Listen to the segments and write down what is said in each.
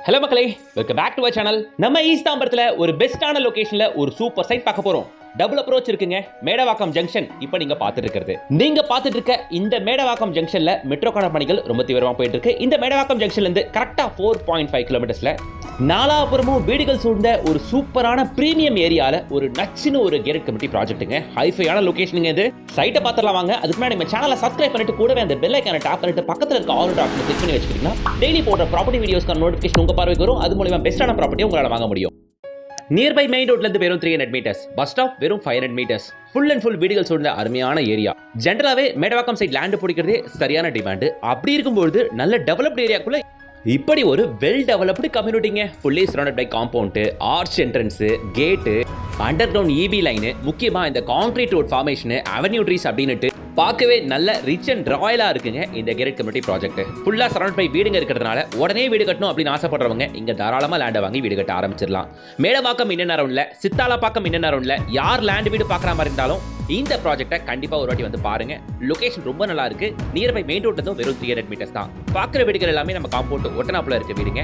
Hello மக்களே, welcome back to our channel. நம்ம east தாம்பரத்தில் ஒரு பெஸ்ட்டான லொகேஷனில் ஒரு சூப்பர் சைட் பார்க்க போகிறோம். டபுள் அப்ரோச் இருக்குங்க. மேடவாக்கம் ஜங்ஷன் இப்போ நீங்க பார்த்துட்டு இருக்க இந்த மேடவாக்கம் ஜங்ஷன்ல மெட்ரோக்கான பணிகள் ரொம்ப தீவிரமா போயிட்டு இருக்கு. இந்த மேடவாக்கம் ஜங்ஷன்ல இருந்து கரெக்டா 4.5 கிலோமீட்டர்ஸ்ல நாலாபுரமும் வீடுகள் சூழ்ந்த ஒரு சூப்பரான பிரீமியம் ஏரியால ஒரு நச்சுன்னு ஒரு கேரட் கமிட்டி ப்ராஜெக்ட்டுங்க. ஹைஃபையான லொகேஷனுங்க இது. சைட்டை பார்த்துலாம் வாங்க. அதுக்கு முன்னாடி நம்ம சேனலை சப்ஸ்கிரைப் பண்ணிட்டு கூடவே அந்த பெல் ஐக்கானை டாப் பண்ணிட்டு பக்கத்துல இருக்க ஆல் ஆப்ஷனை கிளிக் பண்ணி வச்சுக்கிட்டீங்கன்னா டெய்லி போடுற ப்ராப்பர்ட்டி வீடியோஸ்க்கான நோட்டிஃபிகேஷன் உங்க பார்வைக்கு வரும். அது மூலமா பெஸ்ட்டான ப்ராப்பர்ட்டியை உங்களால வாங்க முடியும். நியர்பை மெயின் ரோட்ல இருந்து வெறும் 300 மீட்டர்ஸ், பஸ் ஸ்டாப் வெறும் 500 மீட்டர்ஸ், ஃபுல் அண்ட் ஃபுல் வீடுகள் சூழ்ந்த அருமையான ஏரியா. ஜென்ரலாவே மேடவாக்கம் சைட் லேண்ட் பிடிக்கிறதே சரியான டிமாண்ட். அப்படி இருக்கும்போது நல்ல டெவலப்டு ஏரியாக்குள்ள இப்படி ஒரு வெல் டெவலப்டு கம்யூனிட்டிங்க. Fully surrounded by compound, arch entrance, gate, under ground EB line, முக்கியமா இந்த concrete road formation, avenue trees அப்படின்னுட்டு பார்க்கவே நல்ல ரிச் அண்ட் ராயலா இருக்குங்க இந்த கேரட் கம்யூனிட்டி ப்ராஜெக்ட். ஃபுல்லா சரௌண்ட் பை வீடுங்க இருக்கிறதுனால உடனே வீடு கட்டணும் அப்படின்னு ஆசைப்படுறவங்க இங்க தாராளமா லேண்டை வாங்கி வீடு கட்ட ஆரம்பிச்சிடலாம். மேடவாக்கம் இன்ன ரவுண்ட்ல, சித்தாலப்பாக்கம் இன்ன ரவுண்ட்ல யார் லேண்ட் வீடு பார்க்குற மாதிரி இருந்தாலும் இந்த ப்ராஜெக்ட்டை கண்டிப்பா ஒரு வாட்டி வந்து பாருங்க. லொகேஷன் ரொம்ப நல்லா இருக்கு. நியர்பை மெயின் ரோட்ல இருந்து வெறும் 300 மீட்டர்ஸ் தான். பார்க்குற வீடுகள் எல்லாமே நம்ம காம்பவுண்ட் ஒட்டனாப்புல இருக்க வீடுங்க.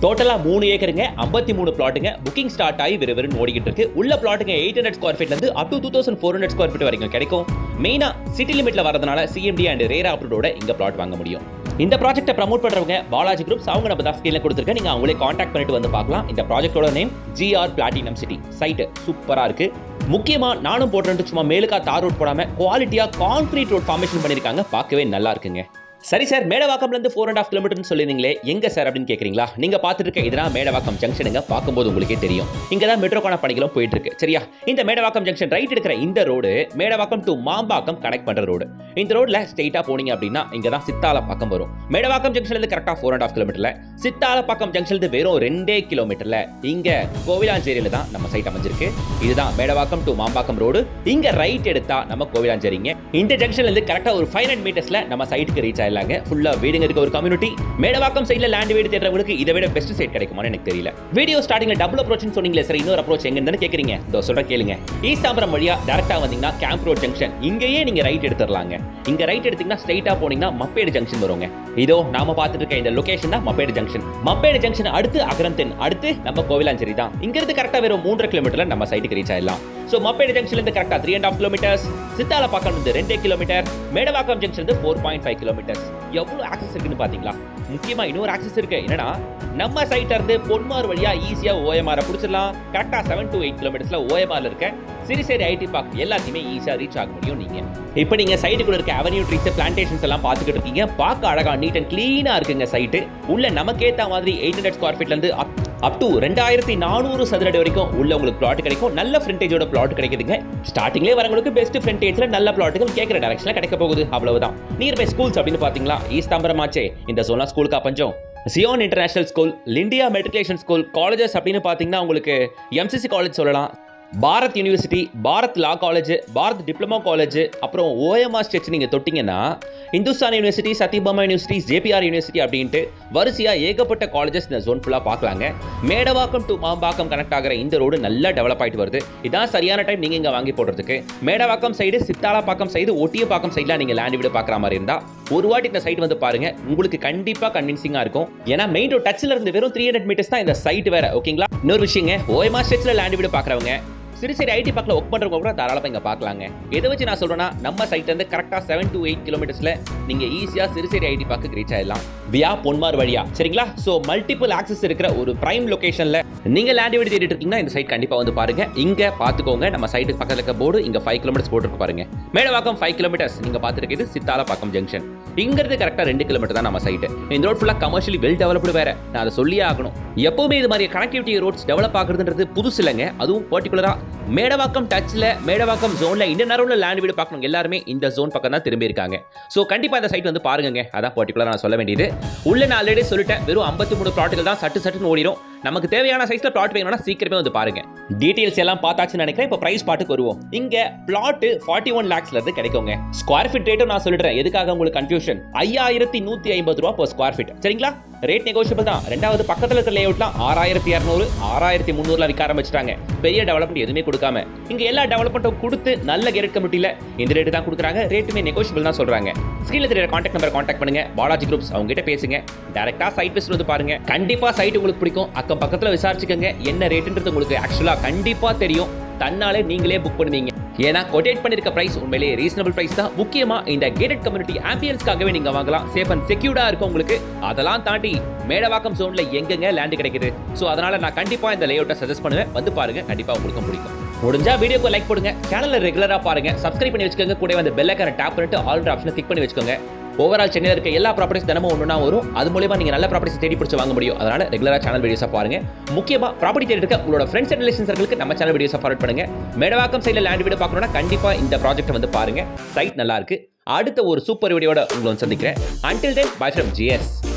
டோட்டலா 3 ஏக்கருங்க, 53 பிளாட்டுங்க. புக்கிங் ஸ்டார்ட் ஆகி விறுவிறுன்னு ஓடிக்கிட்டு இருக்கு. உள்ள பிளாட்டுங்க 800 ஸ்கொயர் ஃபீட்ல இருந்து அப் டு 2400 ஸ்கொயர் ஃபீட் வரைக்கும் கிடைக்கும். மெயினா சிட்டி லிமிட்ல வரதுனால சிஎம்டி அண்ட் ரேரா அப்ரூவோட இங்க பிளாட் வாங்க முடியும். இந்த ப்ராஜெக்ட்டை ப்ரமோட் பண்றவங்க பாலாஜி குரூப்ஸ். அவங்க நம்ம தான் ஸ்கிரீன்ல கொடுத்துருக்கேன். நீங்க அவங்களே கான்டாக்ட் பண்ணிட்டு வந்து பார்க்கலாம். இந்த ப்ராஜெக்ட்டோட name GR platinum city. Side சூப்பரா இருக்கு. முக்கியமா நானும் போடுறேன், சும்மா மேலுக்கா தார் ரோட் போடாம குவாலிட்டியா கான்கிரீட் ரோட் ஃபார்மேஷன் பண்ணிருக்காங்க. பார்க்கவே நல்லா இருக்குங்க. சரி சார், மேடவாக்கம்ல இருந்து 4.5 கிலோமீட்டர்னு சொல்லிருந்தீங்களே, எங்க சார் அப்படின்னு கேக்குறீங்களா? நீங்க பார்த்துட்டு இருக்க இதெல்லாம் மேடவாக்கம் ஜங்ஷனுங்க. பார்க்கும்போது உங்களுக்கே தெரியும் இங்க தான் மெட்ரோக்கான பணிகளும் போயிட்டு இருக்கு. சரியா? இந்த மேடவாக்கம் ஜங்ஷன் ரைட் எடுக்கிற இந்த road Medavakkam to Mambakkam connect பண்ற ரோடு. இந்த ரோட்ல ஸ்ட்ரெயிட்டா போனீங்க அப்படின்னா இங்க தான் சித்தாலப்பாக்கம் வரும். மேடவாக்கம் ஜங்ஷன்ல இருந்து கரெக்டா 4.5 கிலோமீட்டர்ல, சித்தாலப்பாக்கம் ஜங்ஷன்ல இருந்து வெறும் 2 கிலோமீட்டர்ல இங்க கோவிலாஞ்சேரியில தான் நம்ம சைட் அமைஞ்சிருக்கு. இதுதான் மேடவாக்கம் டு மாம்பாக்கம் ரோடு. இங்க ரைட் எடுத்தா நம்ம கோவிலாஞ்சேரிங்க. இந்த ஜங்ஷன்ல இருந்து கரெக்டா ஒரு 500 மீட்டர்ஸ்ல நம்ம சைட்டுக்கு ரீச் ஆயிடலாங்க. ஃபுல்லா வீடுங்க இருக்க ஒரு கம்யூனிட்டி. மேடவாக்கம் சைடுல லேண்ட் வீடு தேடுறவங்களுக்கு இதை விட பெஸ்ட் சைட் கிடைக்குமான்னு எனக்கு தெரியல. வீடியோ ஸ்டார்டிங்ல டபுள் அப்ரோச்னு சொன்னீங்களே சார், இன்னொரு அப்ரோச் எங்கன்னு கேக்குறீங்க. இதோ சொல்றேன் கேளுங்க. ஈஸ்ட் தாம்பரம் வழியா டைரக்டா வந்தீங்கன்னா கேம்ப் ரோட் ஜங்ஷன், இங்கேயே நீங்க ரைட் எடுத்துறலாங்க. இங்க ரைட் எடுத்தீங்கன்னா ஸ்ட்ரைட்டா போனீங்கன்னா மப்பேடு ஜங்ஷன் வருங்க. இதோ நாம பார்த்துட்டு இருக்க இந்த லொகேஷன் தான் மப்பேடு ஜங்ஷன். மப்பேடு ஜங்ஷன் அடுத்து அகரந்தென், அடுத்து நம்ம கோவிலாஞ்சேரி தான். இங்க இருந்து கரெக்டா வெறும் 3 கிலோமீட்டர்ல நம்ம சைட்டுக்கு ரீச் ஆயிடலாம். சோ மப்பேடு ஜங்ஷன்ல இருந்து கரெக்டா 3.5 கிலோமீட்டர்ஸ், சித்தாலப்பாக்கம் இருந்து 2 கிலோமீட்டர், மேடவாக்கம் ஜங்ஷன்ல இருந்து 4.5 கிலோமீட்டர்ஸ். எவ்வளவு ஆக்சஸ் இருக்குன்னு பாத்தீங்களா? முக்கியமா இன்னொரு ஆக்சஸ் இருக்கு. என்னன்னா, நம்ம சைட்ல இருந்து பொன்மார் வழியா ஈஸியா ஓஎம்ஆர் பிடிச்சிடலாம். கரெக்டா 7 to 8 கிலோமீட்டர்ஸ்ல ஓஎம்ஆர்ல இருக்க சிறிசேரி ஐடி பார்க் எல்லாத்தையுமே ஈஸியா ரீச் ஆக முடியும். நீங்க இப்போ நீங்க சைட்டுக்குள்ள இருக்க அவென்யூ ட்ரீஸ், பிளான்டேஷன்ஸ் எல்லாம் பார்த்துக்கிட்டு இருக்கீங்க. பார்க்க அழகா நீட் அண்ட் கிளீனா இருக்குங்க சைட்டு. உள்ள நமக்கேத்த மாதிரி 800 ஸ்கொயர் ஃபீட்ல இருந்து அப் டு 2400 சதுர அடி வரைக்கும் உள்ள உங்களுக்கு பிளாட் கிடைக்கும். நல்ல ஃப்ரண்டேஜோட பிளாட் கிடைக்குதுங்க. ஸ்டார்டிங்லேயே வரவங்களுக்கு பெஸ்ட் ஃப்ரண்டேஜ்ல நல்ல பிளாட்டுகள் கேட்குற டைரக்ஷன்ல கிடைக்க போகுது. அவ்வளவுதான். நியர்பை ஸ்கூல்ஸ் அப்படின்னு பாத்தீங்களா, ஈஸ்ட் தாம்பரம் ஆச்சே, இந்த சோனா ஸ்கூலுக்கா பஞ்சம். சியோன் இன்டர்நேஷனல் ஸ்கூல், லிண்டியா மெட்ரிகுலேஷன் ஸ்கூல், காலேஜஸ் அப்படின்னு பாத்தீங்கன்னா உங்களுக்கு MCC காலேஜ் சொல்லலாம், Bharath university, Bharath law college, Bharath diploma college, அப்புறம் OMR ஸ்ட்ரெச் நீங்க தொட்டிங்கன்னா Hindustan university, Sathyabama university, JPR university அப்படின்ட்டு வரிசையா ஏகப்பட்ட காலேஜஸ் இந்த ஜோன் ஃபுல்லா பார்க்கலாங்க. மேடவாக்கம் டு மாம்பாக்கம் கனெக்ட் ஆகிற இந்த ரோடு நல்லா டெவலப் ஆயிட்டு வருது. இதான் சரியான டைம் நீங்க இங்க வாங்கி போடுறதுக்கு. மேடவாக்கம் சைடு, சித்தாலப்பாக்கம் சைடு, ஒட்டியப்பாக்கம் சைடுல நீங்க லேண்ட் வீடு பார்க்குற மாதிரி இருந்தா ஒரு வாட்டி இந்த சைட் வந்து பாருங்க. உங்களுக்கு கண்டிப்பா கன்வின்சிங்கா இருக்கும். ஏன்னா மெயின் ரோட் டச்ல இருந்து வெறும் 300 மீட்டர்ஸ் தான் இந்த சைட் வேற. ஓகேங்களா? இன்னொரு விஷயங்க, OMR ஸ்ட்ரெச்ல லேண்ட் வீடு பார்க்குறவங்க சிறுசேரி ஐடி பார்க்ல ஒர்க் பண்றவங்க கூட தாராளமா இங்க பார்க்கலாங்க. எதை வச்சு நான் சொல்றேன்னா, நம்ம சைட்ல இருந்து கரெக்டா 7 to 8 கிலோமீட்டர்ஸ்ல நீங்க ஈஸியா சிறுசேரி ஐடி பார்க்க ரீச் ஆயிடலாம் வியா பொன்மார் வழியா. சரிங்களா? சோ மல்டிபிள் ஆக்சஸ் இருக்கிற ஒரு பிரைம் லொகேஷன்ல நீங்க லேண்ட் வீடு தேடிட்டு இருக்கீங்கன்னா இந்த சைட் கண்டிப்பா வந்து பாருங்க. இங்க பாத்துக்கோங்க, நம்ம சைட்டுக்கு பக்கத்துல இருக்க போர்டு இங்க 5 கிலோமீட்டர்ஸ் போட்டுருக்கு பாருங்க. மேடவாக்கம் 5 கிலோமீட்டர்ஸ். நீங்க பாத்துருக்கிறது சித்தாலப்பாக்கம் ஜங்ஷன். இங்க இருந்து கரெக்டா 2 கிலோமீட்டர் தான் நம்ம சைட். இந்த ரோட் ஃபுல்லா கமர்ஷியலி வெல் டெவலப்டு வேற. நான் அதை சொல்லியே ஆகணும். எப்பவுமே இது மாதிரி கனெக்டிவிட்டி ரோட்ஸ் டெவலப் ஆகுறதுன்றது புதுசு இல்லைங்க. அதுவும் பர்டிகுலரா மேடவாக்கம் டச்ல, மேடவாக்கம் ஜோன்ல இந்த நேரம்ல லேண்ட் வீடு பார்க்கணும் எல்லாருமே இந்த ஜோன் பக்கம் தான் திரும்பி இருக்காங்க. சோ கண்டிப்பா இந்த சைட் வந்து பாருங்க. அதான் பர்டிகுலரா நான் சொல்ல வேண்டியது. உள்ள நான் ஆல்ரெடி சொல்லிட்டேன், வெறும் 53 பிளாட்டுகள் தான் சட்டுன்னு ஓடிடும். நமக்கு தேவையான சைஸ்ல பிளாட் வேணும்னா சீக்கிரமே வந்து பாருங்க. டீடைல்ஸ் எல்லாம் பார்த்தாச்சுன்னு நினைக்கிறேன். இப்போ பிரைஸ் பாட்டுக்கு வருவோம். இங்க பிளாட் 41 lakhsல இருந்து கிடைக்குங்க. ஸ்கொயர் ஃபீட் ரேட்டும் நான் சொல்லிடுறேன், எதுக்காக உங்களுக்கு கன்ஃபியூஷன். 5150 ரூபா per ஸ்கொயர் ஃபீட். சரிங்களா? ரேட் நெகோஷியபிள் தான். ரெண்டாவது பக்கத்துல இருக்க லேஅவுட்லாம் 6200 6300ல விற்க ஆரம்பிச்சிட்டாங்க. பெரிய டெவலப்மெண்ட் எதுவுமே கொடுக்காம இங்க எல்லா டெவலப்மெண்ட்டும் கொடுத்து நல்ல கேரட் கமிட்டில இந்த ரேட் தான் கொடுக்குறாங்க. ரேட்டுமே நெகோஷியபிள் தான் சொல்றாங்க. ஸ்கிரீன்ல தெரியற கான்டாக்ட் நம்பர் கான்டாக்ட் பண்ணுங்க. பாலாஜி குரூப்ஸ் அவங்க கிட்ட பேசுங்க. டைரக்டா சைட் விசிட் வந்து பாருங்க. கண்டிப்பா சைட் உங்களுக்கு பிடிக்கும். அக்கம் பக்கத்துல விசாரிச்சுக்கங்க. என்ன ரேட்ன்றது உங்களுக்கு ஆக்சுவலா கண்டிப்பா தெரியும். தன்னாலே நீங்களே புக் பண்ணுவீங்க. ஏன்னா கொட்டேட் பண்ணிருக்க பிரைஸ் உண்மையிலேயே ரீசனபிள் பிரைஸ் தான். முக்கியமா இந்த கேட்டட் கம்யூனிட்டி ஆம்பியன்ஸ்க்காகவே நீங்க வாங்கலாம். சேஃப் அண்ட் செக்யூர்டா இருக்கும் உங்களுக்கு. அதெல்லாம் தாண்டி மேடவாக்கம் ஜோன்ல எங்கெங்க லேண்ட் கிடைக்குது. சோ அதனால நான் கண்டிப்பா இந்த லேஅவுட்டை சஜஸ்ட் பண்ணுவேன். வந்து பாருங்க, கண்டிப்பா உங்களுக்கு பிடிக்கும். முடிஞ்சா வீடியோக்கு லைக் போடுங்க. சேனலை ரெகுலரா பாருங்க. சப்ஸ்கிரைப் பண்ணி வச்சுக்கோங்க. கூட வந்து பெல் ஐகானை டேப் பண்ணிட்டு ஆல் ஆப்ஷனை கிளிக் பண்ணி வச்சுக்கோங்க. ஓவரால் சென்னையில் இருக்க எல்லா ப்ராப்பர்ட்டிஸ் தினமும் ஒன்றா வரும். அது மூலமா நீங்கள் நல்ல ப்ராப்பர்ட்டிஸ் தேடி பிடிச்சி வாங்க முடியும். அதனால ரெகுலராக சேனல் வீடியோஸாக பாருங்க. முக்கியமாக ப்ராப்பர்ட்டி தேடி இருக்க உங்களோட ஃப்ரெண்ட்ஸ் அண்ட் ரிலேஷன் சர்க்கிளுக்கு நம்ம சேனல் வீடியோஸை ஃபார்வர்ட் பண்ணுங்க. மேடவாக்கம் சைடில் லேண்ட் வீடியோ பார்க்கணும்னா கண்டிப்பாக இந்த ப்ராஜெக்ட் வந்து பாருங்க. சைட் நல்லா இருக்கு. அடுத்த ஒரு சூப்பர் வீடியோட உங்களை சந்திக்கிறேன். Until then, bye from GS.